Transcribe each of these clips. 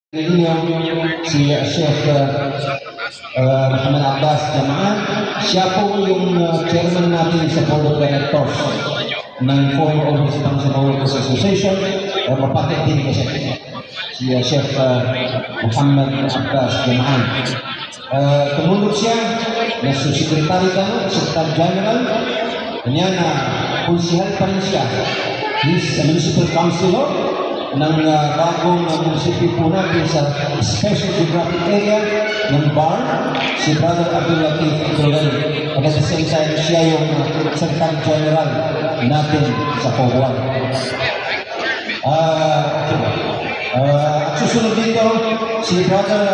Si Chef Muhammad Abbas Jamaan, siya po yung chairman natin sa Board of Directors ng Foreign Office Pang-Sabah Workers Association. Mapakit din kasi si Chef Muhammad Abbas Jamaan. Tumulog siya na Secretary General, kanya na konsihal pa rin siya. He's a municipal councilor ng bagong munisipyo po natin sa Special Geographic Area ng BAR, si Brother Abdul Latif Abdulal. At at the same time, siya yung Secretary General natin sa Poguan. At susunod dito, si Brother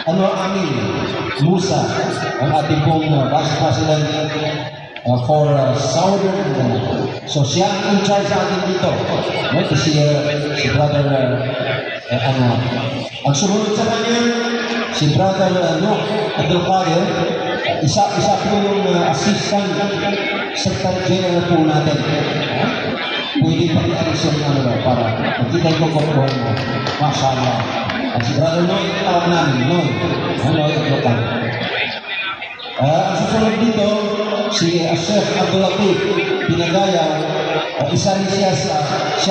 Amin Musa, ang ating pong Vice President for Southern. So siya in charge sa atin dito. Si Brother ang sumunod sa kanya, si Brother Abdul Qadir, isa po yung Assistant Secretary General po natin. Pwede pa i-alis yung para magkita yung kukuhan mo. Mashallah. At si Brother Noy, tawag namin, Noy Abdul Qadir. Ang susunod dito, si Chef Abdul Latif Pinagaya, isa rin siya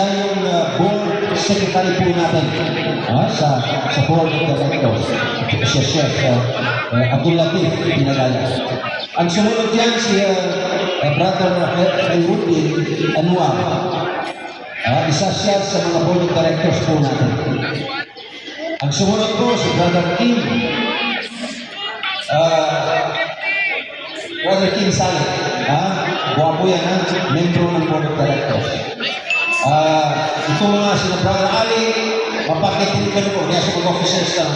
yung board secretary po natin sa board of directors. Si Chef Abdul Latif Pinagaya. Ang sumunod yan si Brother Ayuddin Anwar. Isa siya sa mga board of directors po natin. Ang sumunod po si Brother Kim. Brother Kim Saleh, buwapo yan, membro ng Board of Directors. Ito mga sila Brother Ali, mapakitinig ka po, niya sa mga officers from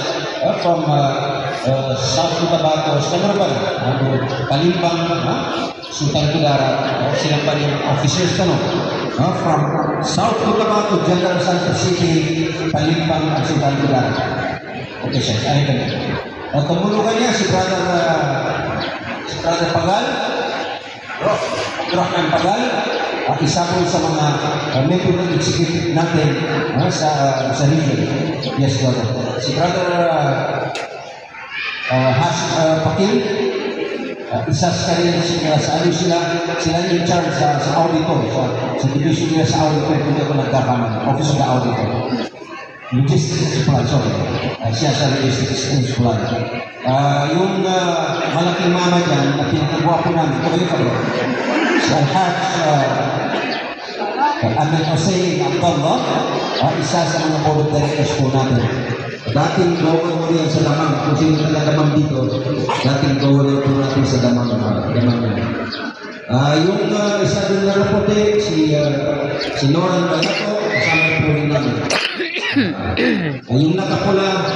South Cotabato, sila ba Palimpang, Sultan Kudarat, sila pa rin officers from South Cotabato, General Santos City, Palimpang at Sultan Kudarat. Okay, sir, ano ka na? At tumulungan niya si Brother Pagal, Rahman Pagal, at isa po sa mga member ng executive natin sa region. Yes, brother. Si Brother Pakil, isa sa rin sila in charge sa auditor, sa division nila sa auditor, kung ako nagkakamali, office of the auditor. Logistics supply, sorry. Siya sa logistics supply. Yung malaking mama dyan na pinagagawa ko namin, ito kayo kayo. Si Al-Haj Ahmed Hussein Abdullah, isa sa mga board of directors po natin. Dating governor yan sa Damang, kung sino na Damang dito, dating governor po natin sa Damang. Yung isa din na rapote, si Noran Balato, kasama po rin namin. Yung nakapula,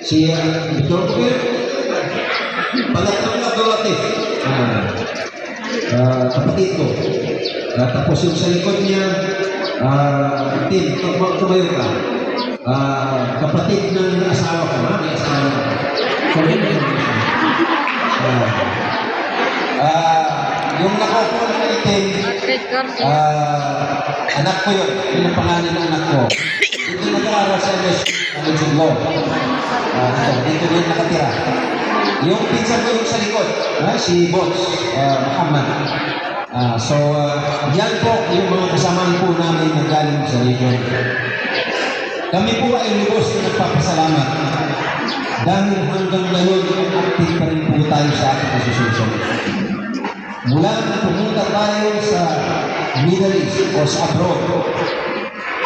si Victor Kuir, pangatlong Abdul Latif, kapatid ko. Tapos yung sa likod niya, Tim, tumayo ka. Kapatid ng asawa ko, may asawa ko. Yung nakaupo na itim, anak ko yun, yung pangalan ng anak ko. Dito nag-aaral sa College of Law. Dito din nakatira. Yung pizza ko yung sa likod, si Boss Muhammad. Yan po yung mga kasamaan po namin na galing sa region. Kami po ay lubos na nagpapasalamat dahil hanggang ngayon active pa rin po tayo sa ating association. Mula na pumunta tayo sa Middle East o sa abroad,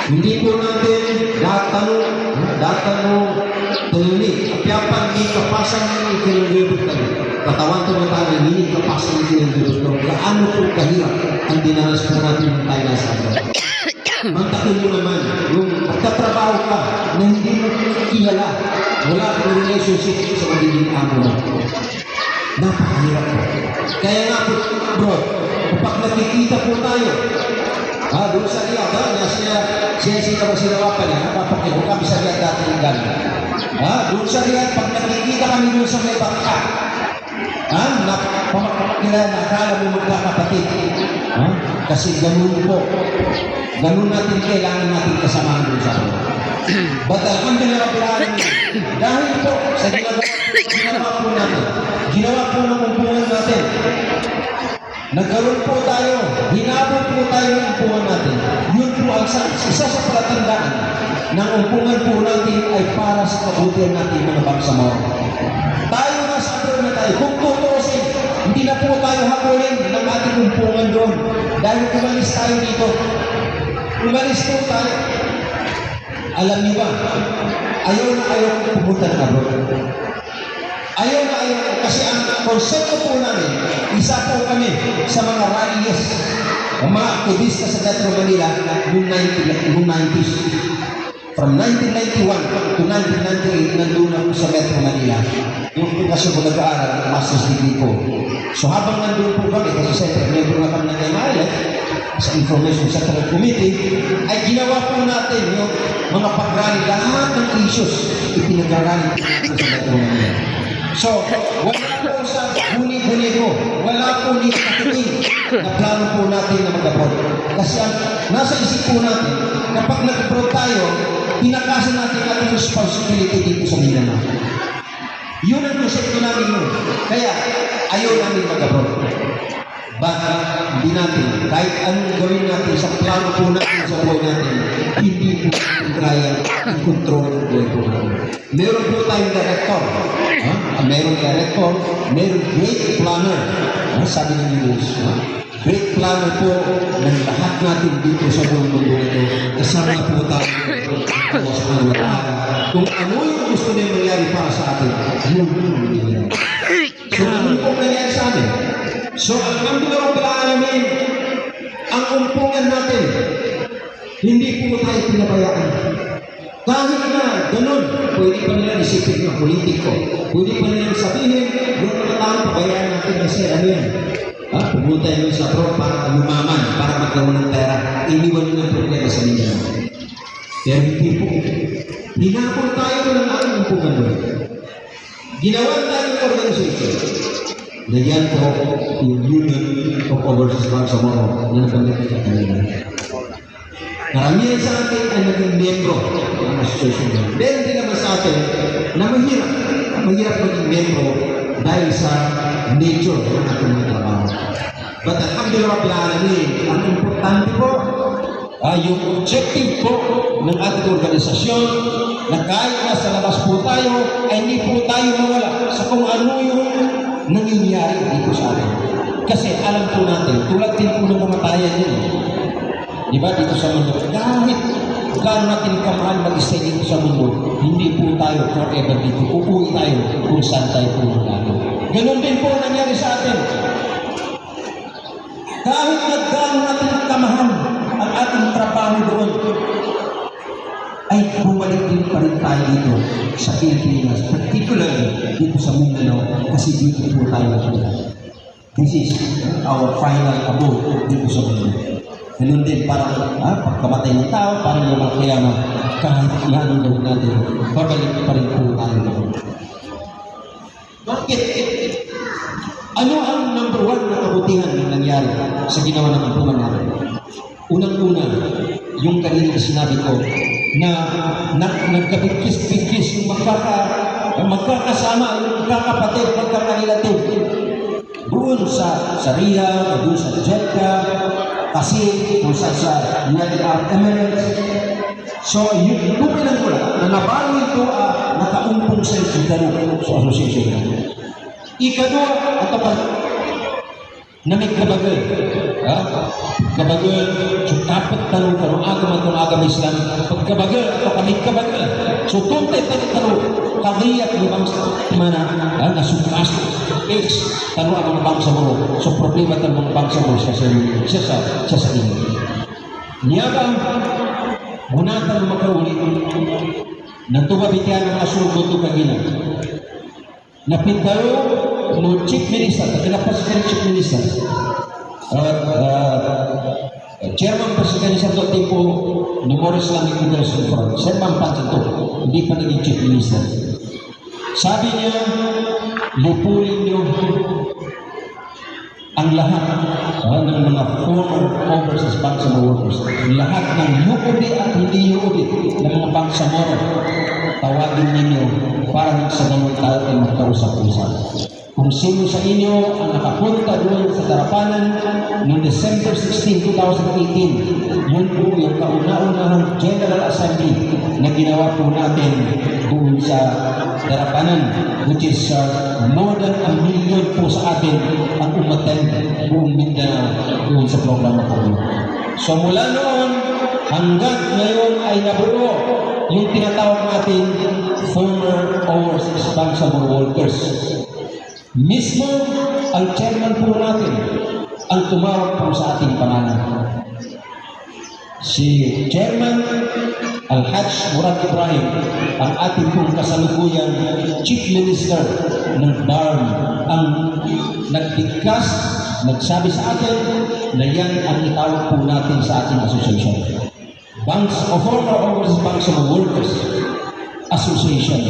hindi po natin datanong talunin. Kapiyapan, hindi kapasan ng ikinulibot tayo. Katawan ko na tayo, hindi kapasan ng ikinulibot tayo. Gaano po kahirap ang dinanas po natin ng tayo nasa abroad. Mantakin mo naman, yung pagkatrabaho ka na hindi mo kilala, wala kang relationship sa magiging amo mo. Napakahirap po. Kaya nga po, bro, kapag nakikita po tayo, doon sa Riyadh, siya sinawapan niya, napapakita kami sa Riyadh dati ng galing. Doon sa Riyadh, pag nakikita kami doon sa may baka, nakakala mo magkakapatid. Kasi ganun po. Ganun natin kailangan natin kasamahan doon sa Riyadh. But alhamdulillah Rabbil Alamin, dahil po sa ginawa po natin, ginawa po ng umpungan natin, nagkaroon po tayo, hinabot po tayo ng umpungan natin. Yun po ang isa sa palatandaan ng umpungan po natin ay para sa kabutihan natin mga bangsamoro. Tayo nasa abroad na tayo. Kung tutusin, hindi na po tayo hakulin ng ating umpungan doon. Dahil umalis tayo dito. Umalis po tayo. Alam niyo ba, ayaw na ayaw pumunta ng abroad. Ayaw na ayaw, kasi ang konsepto po namin, isa po kami sa mga rallies, ang mga aktivista sa Metro Manila noong 90s. From 1991 to 1998, nandun ako sa Metro Manila. Yung kasi ko nag-aaral, master's degree ko. So habang nandun po kami, kasi siyempre, member na kami ng MILF, sa Information Central Committee, ay ginawa po natin yung mga pag-rally, lahat ng issues, ipinag-rally po sa Metro Manila. So, wala po sa huni-huni ko, wala po ni katiting na plano po natin na mag-abroad. Kasi ang nasa isip po natin, kapag nag-abroad tayo, pinakasan natin ating responsibility dito sa Mindanao. Yun ang konsepto namin yun. Kaya, ayaw namin mag-abroad. Baka hindi natin, kahit anong gawin natin sa plano po natin sa buhay natin, hindi po natin kaya i-control ang buhay po natin. Meron po tayong director. Meron director, meron great planner. Sabi ng news. Great planner po ng lahat natin dito sa buong mundo ito. Kasama po tayo sa lahat. Kung ano yung gusto na mangyari para sa atin, yun yung mangyari. So, ano po nangyari sa atin? So, alhamdulillah Rabbil Alamin, ang umpungan natin, hindi po tayo pinabayaan. Kahit na ganun, pwede pa nila isipin ng politiko. Pwede pa nila sabihin, yung mga tao, pabayaan natin kasi ano yan. Pumunta yun sa abroad para yumaman, para magkaroon ng pera. Iniwan nyo ng problema sa ninyo. Pero hindi po. Hinapon tayo ng ating umpungan doon. Ginawa tayo ng organization. Nagyan po yung Union of Overseas Bangsamoro. Yan kami sa kanila. Karamihan sa atin ay naging membro ng association doon. Meron din naman sa atin na mahirap maging membro dahil sa nature ng ating mga trabaho. But alhamdulillah Rabbil Alamin, ang importante po, yung objective po ng ating organisasyon na kahit nasa labas po tayo, ay hindi po tayo mawala sa kung ano yung nangyayari dito sa atin. Kasi alam po natin, tulad din po ng kamatayan yun. Diba dito sa mundo? Kahit gaano natin kamahal mag-stay dito sa mundo, hindi po tayo forever dito. Uuwi tayo kung saan tayo po magkano. Ganon din po nangyari sa atin. Kahit gaano natin kamahal ang ating trabaho doon, ay bumalik din pa rin tayo dito sa Pilipinas, particularly dito sa Mindanao, kasi dito po tayo nakita. This is our final abode dito sa mundo. Ganun din parang pagkamatay ng tao, parang yung mga kayama, kahit ihanong gawin natin, babalik pa rin po tayo doon. Bakit? Ano ang number one na kabutihan na nangyari sa ginawa ng umpungan natin? Unang-una, yung kanina sinabi ko, na nagkabigkis-bigkis yung magkakasama, yung magkakapatid, magkakarelative. Doon sa Riyadh, doon sa Jeddah, kasi kung sa United Arab Emirates. So, yung pinang ko lang, na nabalo ito nakaumpong sa association. Ikadua, at kapag na may kabagal. Kabagal, dapat tanong agam Islam. Pagkabagal, atau kami kabagal. So, tuntay tanong, kagiyat ni bangsa mana nasukas, tanong ang mga bangsa mo. So, problema tanong mga bangsa mo sa inyo. Niya ba, gunatan makaulit, natubabitian ang asulgo ito kagina. Napintaro, no Chief Minister, President Chief Minister, Chairman President sa tempo ni Morris Islamic Federation Front, Serman Pansanto, hindi pa naging Chief Minister. Sabi niya, lipulin niyo ang lahat ng mga former overseas Bangsamoro workers, lahat ng UOB at hindi UOB ng mga Bangsamoro, tawagin ninyo para sa ganun tayo ay magkausap-usap. Kung sino sa inyo ang nakapunta doon sa Darapanan noong December 16, 2018, yun po yung kauna-unahang General Assembly na ginawa po natin doon sa Darapanan, which is more than 1 million po sa atin ang umattend buong Mindanao doon sa programa po. So mula noon hanggang ngayon ay nabuo yung tinatawag natin former overseas Bangsamoro workers. Mismo ang chairman po natin ang tumawag po sa ating pangalan. Si Chairman Al-Hajj Murad Ibrahim, ang ating pong kasalukuyang Chief Minister ng BARM, ang nagbigkas, nagsabi sa atin na yan ang itawag po natin sa ating association. Banks of Former Overseas Bangsamoro Workers Association.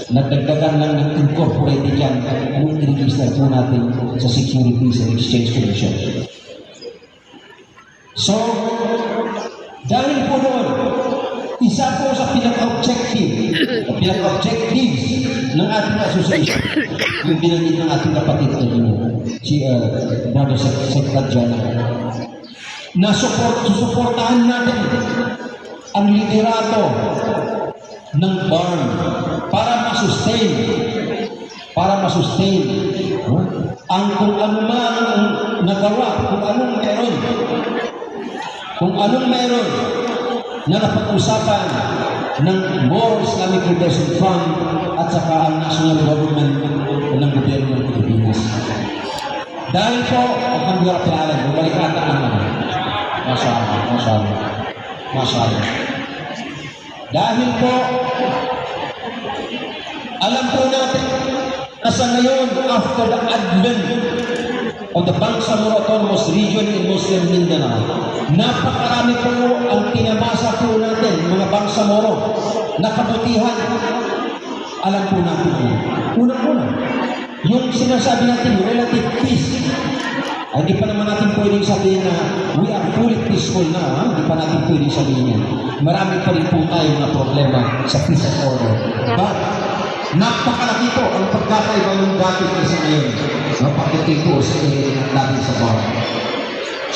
Nagdagdagan lang ng incorporated yan anong i-register po natin sa Securities and Exchange Commission. So, dahil po noon, isa po sa pinaka-objectives ng ating association, yung binanggit ng ating kapatid si Brother Secretary na susuportahan natin ang liderato ng BARM para ma-sustain ang kung ano man nagawa, kung anong meron na napag-usapan ng More Islamic Liberation Fund at saka ang national government ng gobyerno ng Pilipinas. Dahil po, ang pinakapilalan, bumalik ata ang Masyaallah. Dahil po, alam po natin na sa ngayon, after the advent of the Bangsamoro Autonomous Region in Muslim Mindanao, napakarami po ang tinamasa po natin, mga Bangsamoro, na kabutihan. Alam po natin po. Unang-una, yung sinasabi natin, relative peace. Ay, hindi pa naman natin pwedeng sabihin na we are fully peaceful na. Hindi pa natin pwedeng sabihin yan. Marami pa rin po tayo na problema sa peace and order. But, napakalaki po ang pagkakaiba ng dati kasi ngayon. Pagdating po sa natin sa bahay.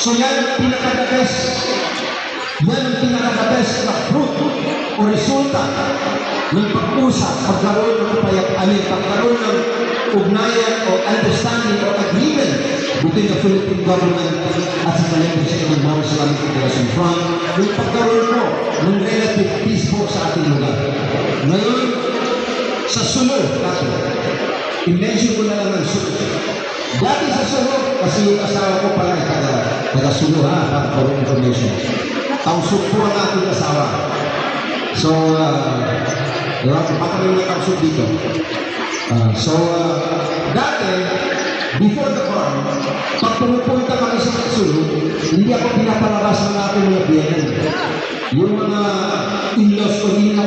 So yan ang pinaka-best. Yan ang pinaka-best na fruit o resulta ng pag-usap, pagkaroon ng pagkaroon ng ugnayan o understanding o agreement between the Philippine government at sa Malaysia ng More Islamic Liberation Front, yung pagkaroon po ng relative peace po sa ating lugar. Ngayon, sa sunod natin, i-mention ko na lang ang sunod. Dati sa sunod, kasi yung asawa ko pala ay taga-sunod para for information. Tausok po ang ating asawa. So, baka may nakausok dito. Dati, before the farm, pag pumupunta kami sa sunod, hindi ako pinapalabas ng aking mga biyanan. Yung mga in-laws ko, hindi na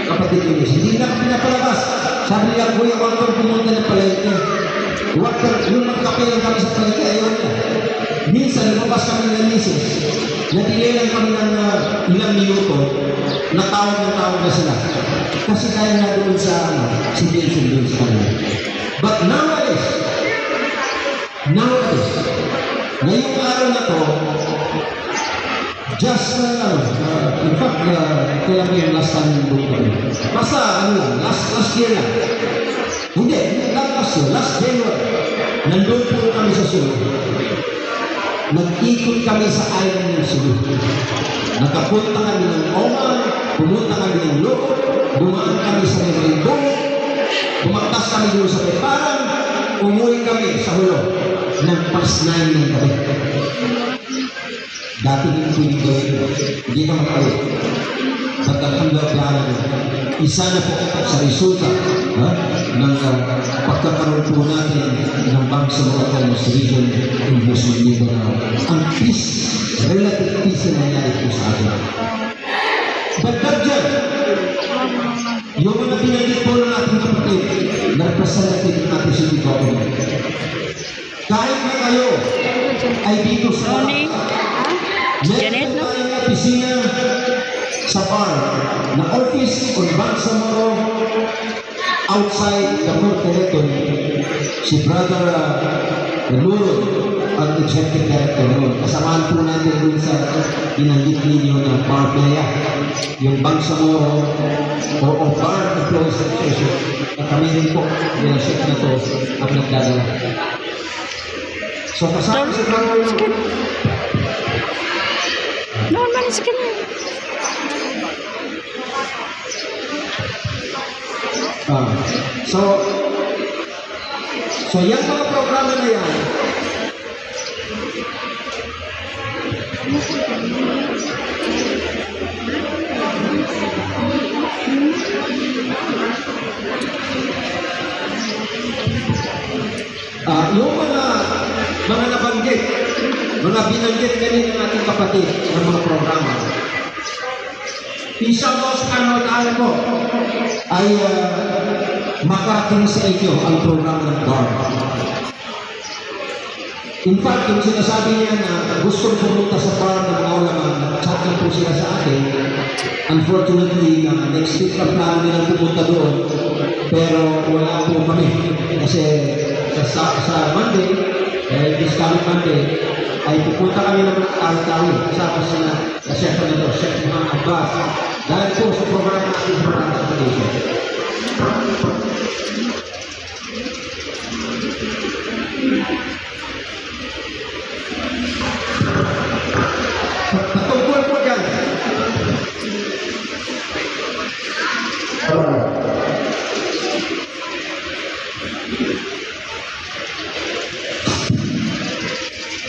kapatid ko, hindi na ako pinapalabas. Sabi niya, Kuya, huwag kang pumunta ng palengke. Yung magkape lang kami sa palengke, ayaw niya. Minsan, lumabas kami ng misis. Natilay lang kami ng ilang minuto, natawag na sila. Kasi kaya nga doon sa situation doon sa kanila. But nowadays, ngayong araw na to, just, in fact, kaya ko yung last time doon kami. Basta, last year lang. Hindi, not last year, last January. Nandun po kami sa Sulu. Nag-ikot kami sa island ng Sulu. Nakapunta kami ng Oman, pumunta kami ng Loob, dumaan kami sa Merindo, bumaktas kami doon sa Peparang, umuwi kami sa Hulo ng past 9 ng gabi. Dati din pinigawin, hindi ka makawin. But alhamdulillah, isa na po sa resulta ng pagkakaroon po natin ng Bangsamoro Autonomous Region in Muslim Mindanao. Ang peace, relative peace na nangyari po sa atin. Dagdag dyan, yung mga pinagit po ng ating kapatid na representative natin sa government. Kahit na kayo office on Bangsamoro outside the Port Territory, si Brother Luro, ang Executive Director noon. Kasamaan po natin dun sa binanggit ninyo na bar playa, yung Bangsamoro o Bar Employees Association, na kami rin po, yung ship na to, ang nagdadala. So kasama si Brother No, man, it's good. So yan mga programa na yan, yung mga nabanggit, mga binanggit kanina ng ating kapatid ng mga programa. Isang most ano po ay makarating sa inyo ang programa ng BAR. In fact, yung sinasabi niya na gusto pumunta sa BAR ng mga ulaman, chat lang po sila sa akin. Unfortunately, next week ang plano nilang pumunta doon, pero wala po kami. Kasi sa Monday, this coming Monday, ay pupunta kami ng mga Tawi-Tawi. Kasama sila sa Chef na Chef Muhammad Abbas. Dahil po sa programa natin sa transportation. Patungkol po dyan.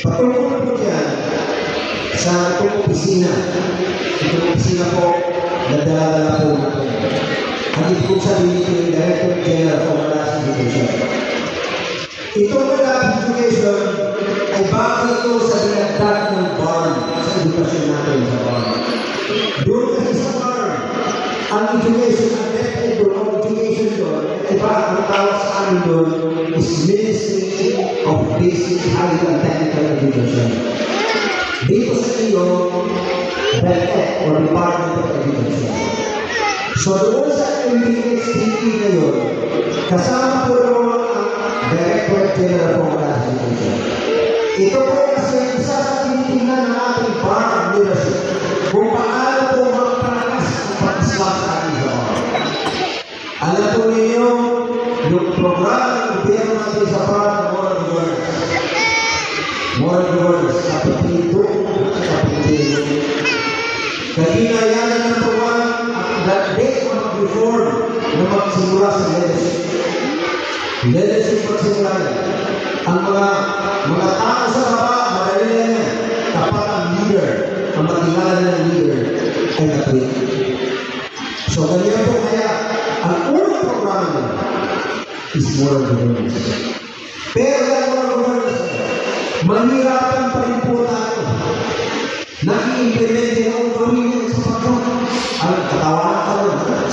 Patungkol po dyan sa itong opisina. Itong opisina po, nadala po natin. Ang ibig sabihin ko yung Director General of Malas Education. Itong Malas Education ay bago ito sa dinagdag ng BARN sa edukasyon natin sa BARN. Doon kasi sa BARN, ang education, ang method of education doon, iba ang tawag sa amin doon is Ministry of Basic Higher and Technical Education. Dito sa iyo, DepEd or Department of Education. So doon sa MPHTP ngayon, kasama po naman ang Director General of Malas Education. Ito po kasi isa sa tinitingnan ng ating BARN leadership kung paano po magpalakas ang pag-iswak sa ating BARN. Alam po ninyo, yung programa ng gobyerno natin sa BARN, Moral Governance, kapitilo at kapitilo. Kanina yan ang number one, that day of reform na magsimula sa leadership. Leadership magsimula yan. Ang mga tao sa baba, madali na yan. Kapag ang leader, ang matingala ng leader, ay napit. So, ganyan po kaya, ang unang programa is moral governance. Pero ang moral governance, mahirapan pa rin po tayo. Naki-implement din ang gawin sa pagkakas. Ang katawanan ka rin.